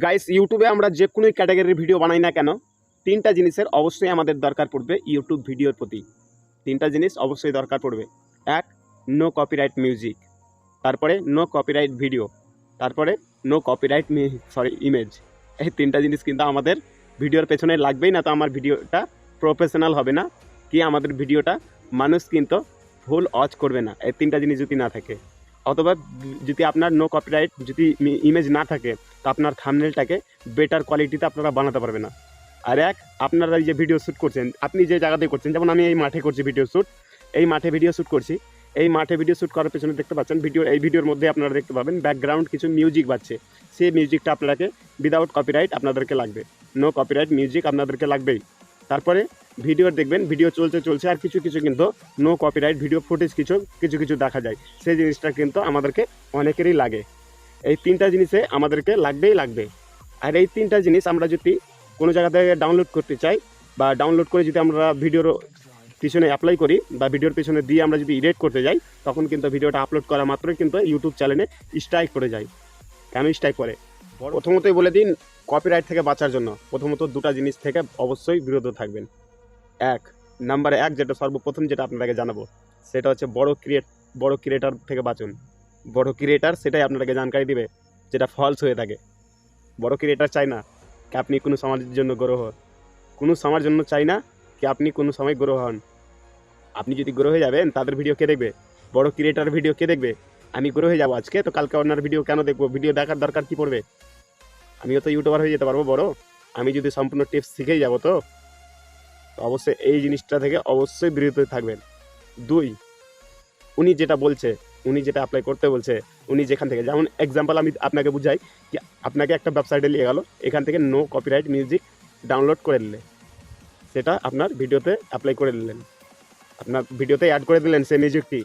Guys ইউটিউবে আমরা যে কোনো ক্যাটাগরির ভিডিও বানাই না কেন, তিনটা জিনিসের অবশ্যই আমাদের দরকার পড়বে ইউটিউব ভিডিওর প্রতি। তিনটা জিনিস অবশ্যই দরকার পড়বে। এক, নো কপিরাইট মিউজিক, তারপরে নো কপিরাইট ভিডিও, তারপরে নো কপিরাইট ইমেজ। এই তিনটা জিনিস কিন্তু আমাদের ভিডিওর পেছনে লাগবেই, না তো আমার ভিডিওটা প্রফেশনাল হবে না, কি আমাদের ভিডিওটা মানুষ কিন্তু ফুল ওয়াচ করবে না এই তিনটা জিনিস যদি না থাকে। অথবা যদি আপনার নো কপিরাইট যদি ইমেজ না থাকে, তো আপনার থাম্বনেলটাকে বেটার কোয়ালিটিতে আপনারা বানাতে পারবে না। আর এক, আপনারা যে ভিডিও শ্যুট করছেন, আপনি যে জায়গাতে করছেন, যেমন আমি এই মাঠে করছি ভিডিও শ্যুট, এই মাঠে ভিডিও শ্যুট করছি, এই মাঠে ভিডিও শ্যুট করার পেছনে দেখতে পাচ্ছেন এই ভিডিওর মধ্যে আপনারা দেখতে পাবেন ব্যাকগ্রাউন্ড কিছু মিউজিক বাজছে। সেই মিউজিকটা আপনাকে উইদাউট কপিরাইট আপনাদেরকে লাগবে, নো কপিরাইট মিউজিক আপনাদেরকে লাগবেই। তারপরে ভিডিও দেখবেন, ভিডিও চলছে আর কিছু কিন্তু নো কপিরাইট ভিডিও ফুটেজ কিছু দেখা যায়, সেই জিনিসটা কিন্তু আমাদেরকে অনেকেরই লাগে। এই তিনটা জিনিসে আমাদেরকে লাগবে। আর এই তিনটা জিনিস আমরা যদি কোনো জায়গা থেকে ডাউনলোড করতে চাই, বা ডাউনলোড করে যদি আমরা ভিডিওর পিছনে অ্যাপ্লাই করি বা ভিডিওর পিছনে দিয়ে আমরা যদি এডিট করতে যাই, তখন কিন্তু ভিডিওটা আপলোড করা মাত্রই কিন্তু ইউটিউব চ্যানেলে স্ট্রাইক করে যায়। কেন স্ট্রাইক করে? প্রথমতই বলে দিন, কপিরাইট থেকে বাঁচার জন্য প্রথমত দুটা জিনিস থেকে অবশ্যই বিরত থাকবেন। নাম্বার এক, যেটা সর্বপ্রথম যেটা আপনাকে জানাবো, সেটা হচ্ছে বড় ক্রিয়েটার থেকে বাঁচুন। বড় ক্রিয়েটার সেটাই আপনাকে জানকারি দিবে যেটা ফলস হয়ে থাকে। বড় ক্রিয়েটার চাই না কি আপনি কোনো সমাজের জন্য গ্রো হন, কোনো সমাজের জন্য চাই না কি আপনি কোনো সময় গ্রো হন। আপনি যদি গ্রো হয়ে যাবেন, তাদের ভিডিও কে দেখবে? বড় ক্রিয়েটার ভিডিও কে দেখবে? আমি গ্রো হয়ে যাবো আজকে, তো কালকে ওনার ভিডিও কেন দেখবো? ভিডিও দেখার দরকার কি পড়বে? আমিও তো ইউটিউবার হয়ে যেতে পারবো বড়, আমি যদি সম্পূর্ণ টিপস শিখেই যাবো। তো অবশ্যই এই জিনিসটা থেকে অবশ্যই বিরত থাকবেন। দুই, উনি যেটা বলছে, উনি যেটা অ্যাপ্লাই করতে বলছে, উনি যেখান থেকে, যেমন এক্সাম্পল আমি আপনাকে বুঝাই কি, আপনাকে একটা ওয়েবসাইটে নিয়ে গেল, এখান থেকে নো কপিরাইট মিউজিক ডাউনলোড করে নিলে, সেটা আপনার ভিডিওতে অ্যাপ্লাই করে নিলেন, আপনার ভিডিওতে অ্যাড করে দিলেন সেই মিউজিকটি,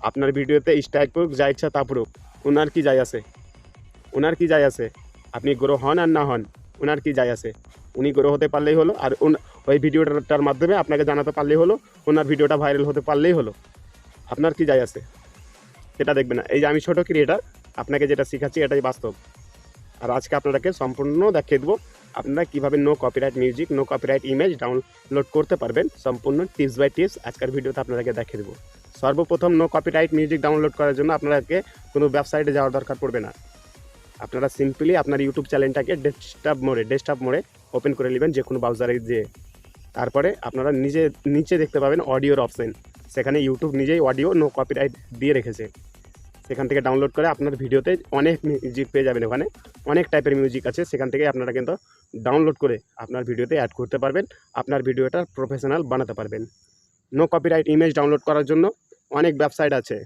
আপনার ভিডিওতে স্ট্রাইক পড়ুক, যা ইচ্ছা তা পড়ুক, ওনার কি যায় আসে? আপনি গ্রো হন আর না হন, ওনার কি যায় আসে? উনি গ্রো হতে পারলেই হলো, আর ওই ভিডিওটার মাধ্যমে আপনাকে জানাতে পারলেই হলো, ওনার ভিডিওটা ভাইরাল হতে পারলেই হলো। আপনার কি যায় আসে? সেটা দেখবে না। এই যে আমি ছোটো ক্রিয়েটার, আপনাকে যেটা শেখাচ্ছি এটাই বাস্তব। আর আজকে আপনাদেরকে সম্পূর্ণ দেখিয়ে দেবো আপনারা কীভাবে no copyright music, no copyright image download করতে পারবেন, সম্পূর্ণ টিপস বাই টিপস আজকের ভিডিওতে আপনাদেরকে দেখিয়ে দেবো। সর্বপ্রথম নো কপিরাইট মিউজিক ডাউনলোড করার জন্য আপনাদেরকে কোনো ওয়েবসাইটে যাওয়ার দরকার পড়বে না। আপনারা সিম্পলি আপনার ইউটিউব চ্যানেলটাকে ডেস্কটপ মোডে ওপেন করে নেবেন, যে কোনো ব্রাউজারে যেয়ে। তারপরে আপনারা নিচে দেখতে পাবেন অডিওর অপশন, সেখানে ইউটিউব নিজেই অডিও নো কপিরাইট দিয়ে রেখেছে। সেখান থেকে ডাউনলোড করে আপনার ভিডিওতে অনেক মিউজিক পেয়ে যাবেন, ওখানে অনেক টাইপের মিউজিক আছে, সেখান থেকে আপনারা কিন্তু ডাউনলোড করে আপনার ভিডিওতে অ্যাড করতে পারবেন, আপনার ভিডিওটা প্রফেশনাল বানাতে পারবেন। নো কপিরাইট ইমেজ ডাউনলোড করার জন্য অনেক ওয়েবসাইট আছে,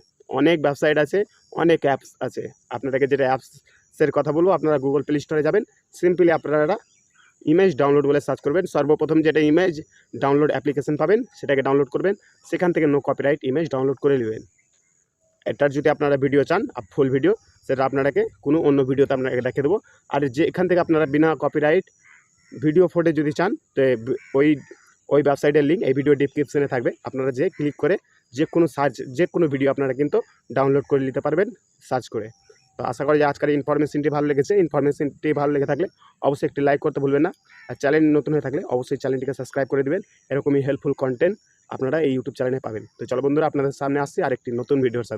অনেক অ্যাপস আছে। আপনাদেরকে যেটা অ্যাপসের কথা বলবো, আপনারা গুগল প্লে স্টোরে যাবেন, সিম্পলি আপনারা ইমেজ ডাউনলোড বলে সার্চ করবেন, সর্বপ্রথম যেটা ইমেজ ডাউনলোড অ্যাপ্লিকেশন পাবেন সেটাকে ডাউনলোড করবেন, সেখান থেকে নো কপিরাইট ইমেজ ডাউনলোড করে নেবেন। এটার যদি আপনারা ভিডিও চান, ফুল ভিডিও, সেটা আপনাকে কোনো অন্য ভিডিওতে আপনাকে দেখিয়ে দেবো। আর যে এখান থেকে আপনারা বিনা কপিরাইট ভিডিও ফুটেজ যদি চান, তো ওই ওয়েবসাইটের লিঙ্ক এই ভিডিও ডিসক্রিপশনে থাকবে, আপনারা যে ক্লিক করে যে কোনো ভিডিও আপনারা কিন্তু ডাউনলোড করে নিতে পারবেন সার্চ করে। তো আশা করি যে আজকের ইনফরমেশনটি ভালো লেগেছে। ইনফরমেশনটি ভালো লেগে থাকলে অবশ্যই একটি লাইক করতে ভুলবেন না, আর চ্যানেল নতুন হয়ে থাকলে অবশ্যই চ্যানেলটিকে সাবস্ক্রাইব করে দেবেন। এরকমই হেল্পফুল কন্টেন্ট আপনারা এই ইউটিউব চ্যানেলে পাবেন। তো চলো বন্ধুরা, আপনাদের সামনে আসছি আরেকটি নতুন ভিডিওর সাথে।